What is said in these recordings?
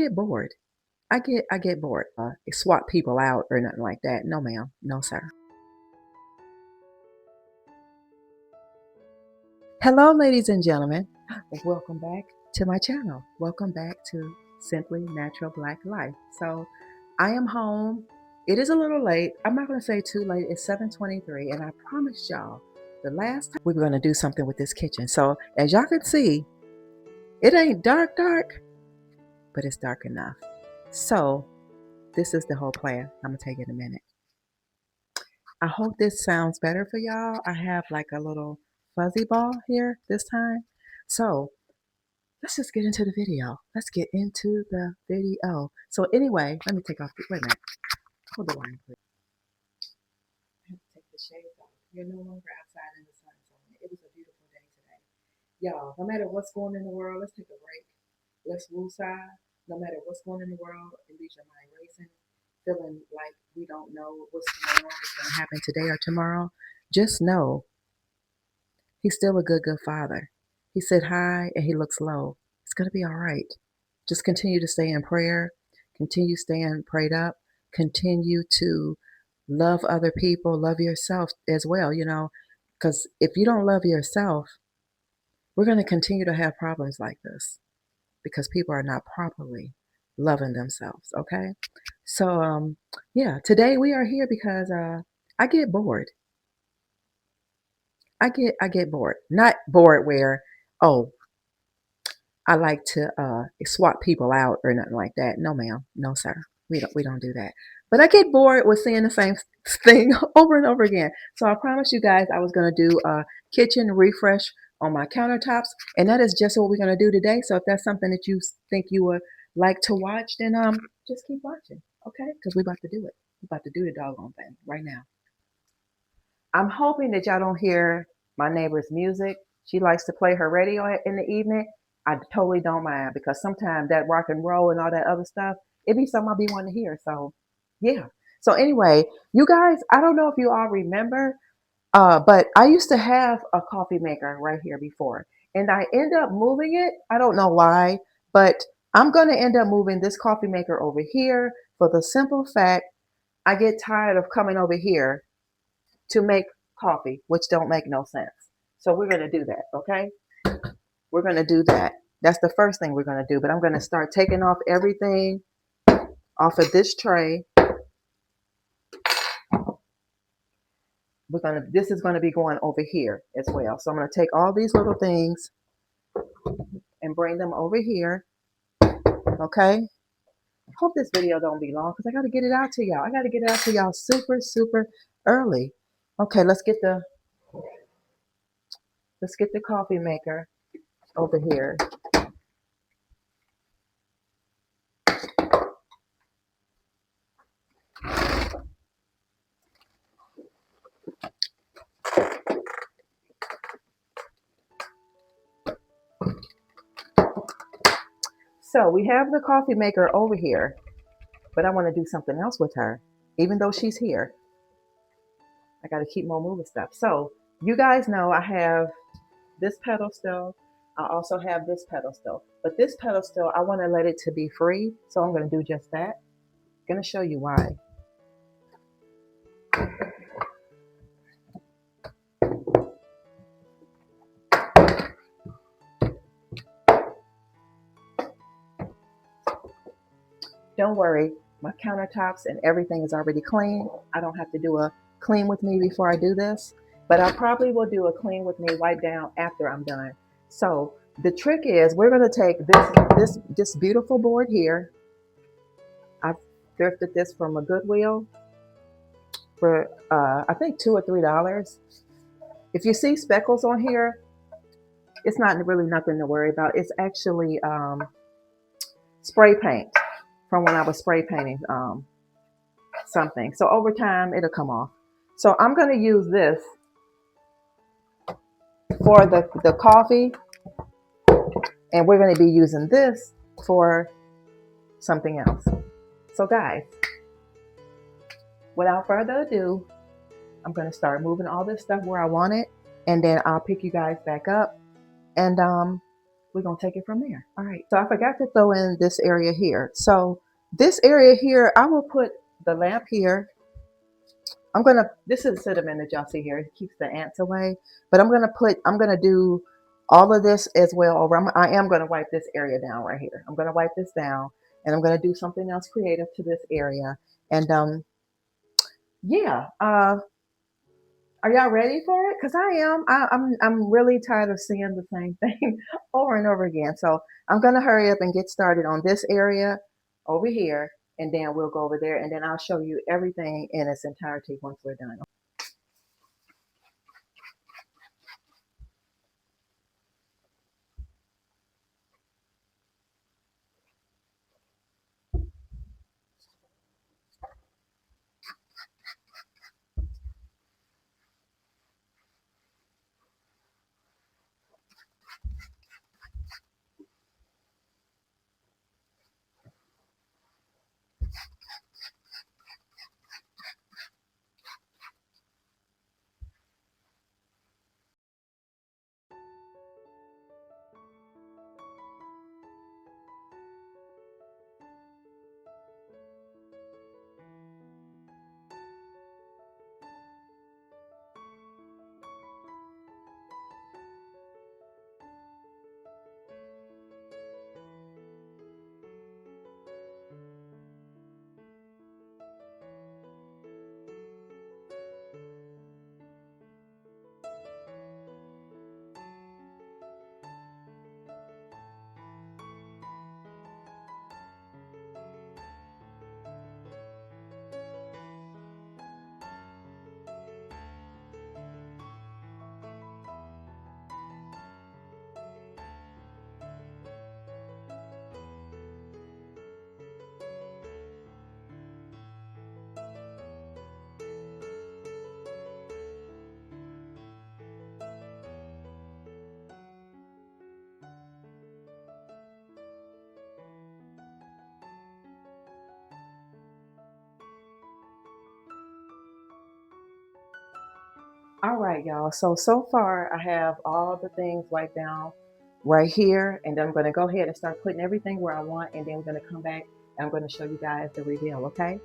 get bored. I get bored. Swap people out or nothing like that. No, ma'am. No, sir. Hello, ladies and gentlemen. Welcome back to my channel. Welcome back to Simply Natural Black Life. So, I am home. It is a little late. I'm not going to say too late. It's 7:23, and I promised y'all the last time we were going to do something with this kitchen. So, as y'all can see, it ain't dark, but it's dark enough. So, this is the whole plan. I'm going to take it in a minute. I hope this sounds better for y'all. I have like a little fuzzy ball here this time. So let's just get into the video. Let's get into the video. So anyway, let me take off wait a minute. Hold the line, please. I have to take the shades off. You're no longer outside in the sun. So it was a beautiful day today. Y'all, no matter what's going in the world, let's take a break. Let's woosah. No matter what's going in the world, it leaves your mind racing, feeling like we don't know what's going on, what's going to happen today or tomorrow. Just know he's still a good father. He said hi and he looks low. It's going to be all right. Just continue to stay in prayer, continue staying prayed up, continue to love other people, love yourself as well, because if you don't love yourself, we're going to continue to have problems like this because people are not properly loving themselves, okay? So, yeah, today we are here because I get bored. I get bored. Not bored where, oh, I like to swap people out or nothing like that. No, ma'am. No, sir. We don't do that. But I get bored with seeing the same thing over and over again. So I promised you guys I was going to do a kitchen refresh on my countertops, and that is just what we're going to do today. So if that's something that you think you would like to watch, then just keep watching, okay? Because we're about to do it. We're about to do the doggone thing right now. I'm hoping that y'all don't hear my neighbor's music. She likes to play her radio in the evening. I totally don't mind because sometimes that rock and roll and all that other stuff, it be something I'll be wanting to hear. So, yeah. So anyway, you guys, I don't know if you all remember, but I used to have a coffee maker right here before, and I end up moving it. I don't know why, but I'm going to end up moving this coffee maker over here for the simple fact I get tired of coming over here to make coffee, which don't make no sense. So we're going to do that, okay? We're going to do that. That's the first thing we're going to do. But I'm going to start taking off everything off of this tray. This is going to be going over here as well. So I'm going to take all these little things and bring them over here, okay? Hope this video don't be long because I got to get it out to y'all. I got to get it out to y'all super early. Okay, let's get the coffee maker over here. So we have the coffee maker over here, but I want to do something else with her, even though she's here. I got to keep more moving stuff. So you guys know I have this pedestal. I also have this pedestal, but this pedestal, I want to let it to be free. So I'm going to do just that. I'm going to show you why. Don't worry, my countertops and everything is already clean. I don't have to do a clean with me before I do this, but I probably will do a clean with me wipe down after I'm done. So the trick is we're going to take this beautiful board here. I've thrifted this from a Goodwill for I think $2 or $3. If you see speckles on here, it's not really nothing to worry about. It's actually spray paint from when I was spray painting something. So over time, it'll come off. So I'm going to use this for the coffee, and we're going to be using this for something else. So guys, without further ado, I'm going to start moving all this stuff where I want it, and then I'll pick you guys back up. And we're gonna take it from there. All right. So I forgot to throw in this area here. So this area here, I will put the lamp here. This is cinnamon that y'all see here. It keeps the ants away. But I'm gonna do all of this as well. I am gonna wipe this area down right here. I'm gonna wipe this down, and I'm gonna do something else creative to this area. And yeah. Are y'all ready for it? Cause I am. I'm really tired of seeing the same thing over and over again. So I'm gonna hurry up and get started on this area over here, and then we'll go over there, and then I'll show you everything in its entirety once we're done. All right, y'all. So far I have all the things wiped down right here, and then I'm gonna go ahead and start putting everything where I want, and then we're gonna come back and I'm gonna show you guys the reveal. Okay?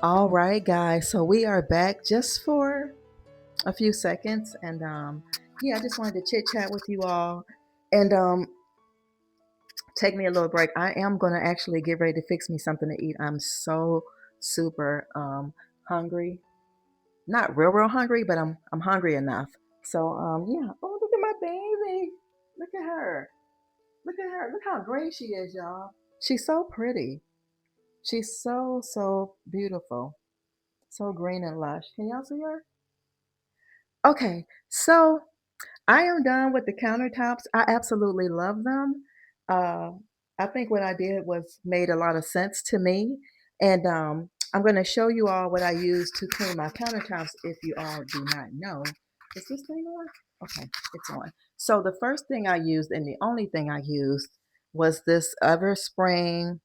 All right, guys. So we are back just for a few seconds, and yeah, I just wanted to chit chat with you all, and take me a little break. I am gonna actually get ready to fix me something to eat. I'm so super hungry. Not real hungry, but I'm hungry enough. So yeah. Oh, look at my baby. Look at her. Look at her. Look how great she is, y'all. She's so pretty. She's so beautiful. So green and lush. Can y'all see her? Okay. So I am done with the countertops. I absolutely love them. Uh, I think what I did was made a lot of sense to me. And I'm going to show you all what I use to clean my countertops if you all do not know. Is this thing on? Okay, it's on. So the first thing I used and the only thing I used was this Everspring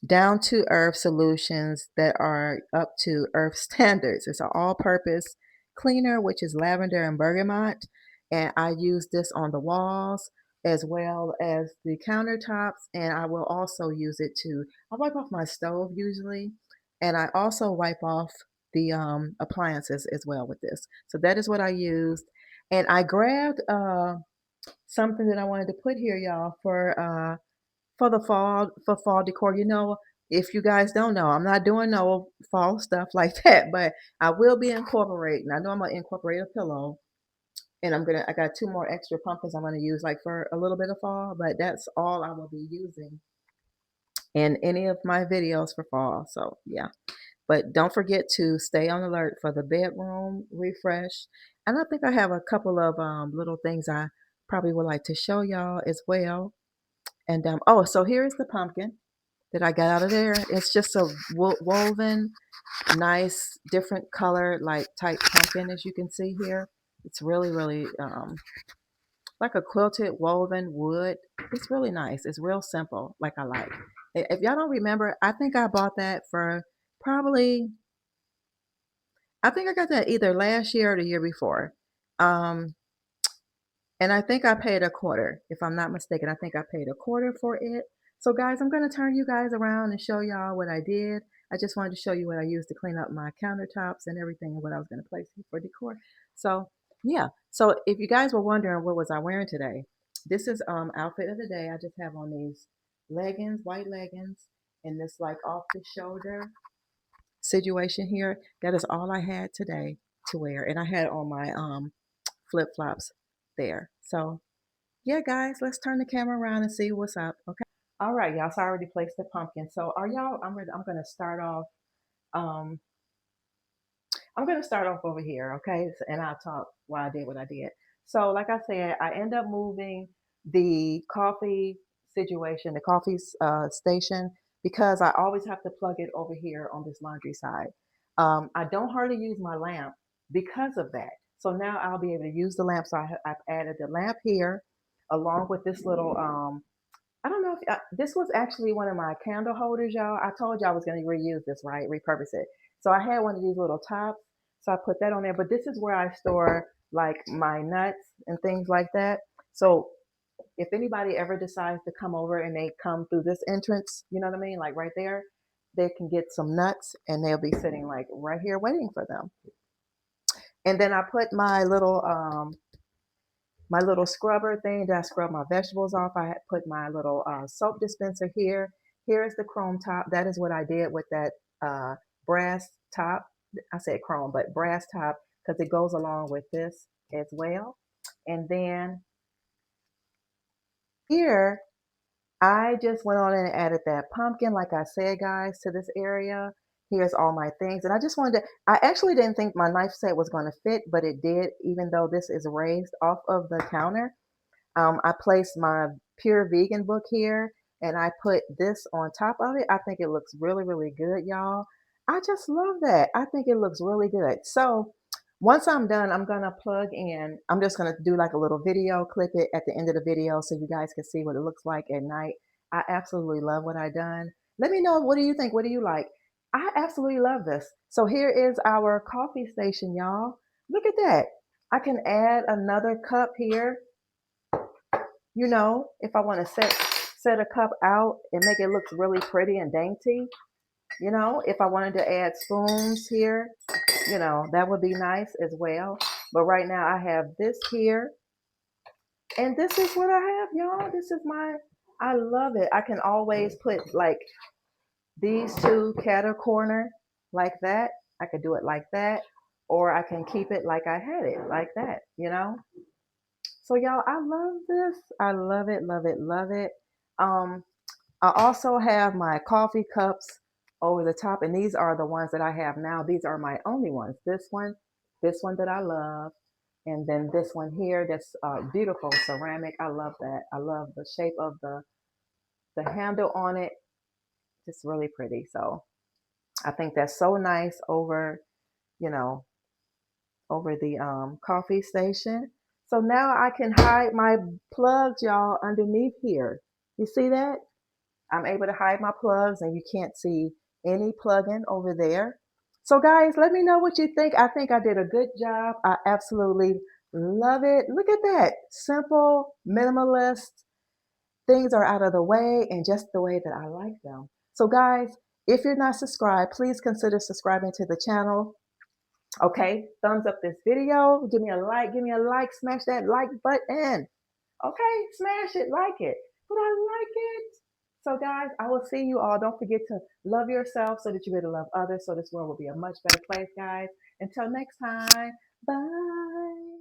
down to earth solutions that are up to earth standards. It's an all purpose cleaner, which is lavender and bergamot. And I use this on the walls. as well as the countertops, and I will also use it to, I wipe off my stove usually, and I also wipe off the appliances as well with this. So that is what I used. And I grabbed something that I wanted to put here, y'all, for the fall, for fall decor. You know, if you guys don't know, I'm not doing no fall stuff like that, but I will be incorporating. I know I'm gonna incorporate a pillow, and I got two more extra pumpkins I'm gonna use like for a little bit of fall, but that's all I will be using in any of my videos for fall. So yeah. But don't forget to stay on alert for the bedroom refresh. And I think I have a couple of little things I probably would like to show y'all as well. And oh, so here's the pumpkin that I got out of there. It's just a woven, nice, different color, like type pumpkin, as you can see here. It's really, really like a quilted woven wood. It's really nice. It's real simple, like I like. If y'all don't remember, I think I bought that for probably, I think I got that either last year or the year before. Um, and I think I paid a quarter, if I'm not mistaken. I think I paid a quarter for it. So guys, I'm going to turn you guys around and show y'all what I did. I just wanted to show you what I used to clean up my countertops and everything and what I was going to place here for decor. So yeah. So if you guys were wondering what was I wearing today, this is outfit of the day. I just have on these leggings, white leggings, and this like off the shoulder situation here. That is all I had today to wear. And I had on my flip-flops there. So yeah, guys, let's turn the camera around and see what's up. Okay. All right, y'all. So I already placed the pumpkin. So are y'all, I'm gonna start off um I'm going to start off over here, okay? And I'll talk why I did what I did. So, like I said, I end up moving the coffee situation, the coffee station, because I always have to plug it over here on this laundry side. I don't hardly use my lamp because of that. So now I'll be able to use the lamp. So I've added the lamp here along with this little I don't know if this was actually one of my candle holders, y'all. I told y'all I was going to reuse this, right? Repurpose it. So I had one of these little tops. So I put that on there. But this is where I store like my nuts and things like that. So if anybody ever decides to come over and they come through this entrance, you know what I mean? Like right there, they can get some nuts and they'll be sitting like right here waiting for them. And then I put my little scrubber thing that I scrub my vegetables off. I put my little soap dispenser here. Here is the chrome top. That is what I did with that brass top. I said chrome, but brass top because it goes along with this as well. And then here, I just went on and added that pumpkin, like I said, guys, to this area. Here's all my things. And I just wanted to, I actually didn't think my knife set was going to fit, but it did, even though this is raised off of the counter. I placed my pure vegan book here and I put this on top of it. I think it looks really, really good, y'all. I just love that. I think it looks really good. So once I'm done, I'm going to plug in. I'm just going to do like a little video, clip it at the end of the video so you guys can see what it looks like at night. I absolutely love what I done. Let me know, what do you think? What do you like? I absolutely love this. So here is our coffee station, y'all. Look at that. I can add another cup here, you know, if I want to set a cup out and make it look really pretty and dainty, you know, if I wanted to add spoons here, you know, that would be nice as well. But right now I have this here, and this is what I have, y'all. This is I love it. I can always put like these two cat corner like that. I could do it like that, or I can keep it like I had it, like that, you know. So y'all, I love this. I love it, love it, love it. Um, I also have my coffee cups over the top, and these are the ones that I have now. These are my only ones. This one that I love, and then this one here that's beautiful ceramic. I love that. I love the shape of the handle on it. It's really pretty. So I think that's so nice over, you know, over the coffee station. So now I can hide my plugs, y'all, underneath here. You see that? I'm able to hide my plugs and you can't see any plug-in over there. So guys, let me know what you think. I think I did a good job. I absolutely Love it. Look at that. Simple, minimalist. Things are out of the way and just the way that I like them. So, guys, if you're not subscribed, please consider subscribing to the channel. Okay, thumbs up this video. Give me a like. Give me a like. Smash that like button. Okay, smash it, like it. But I like it. So, guys, I will see you all. Don't forget to love yourself so that you're able to love others so this world will be a much better place, guys. Until next time, bye.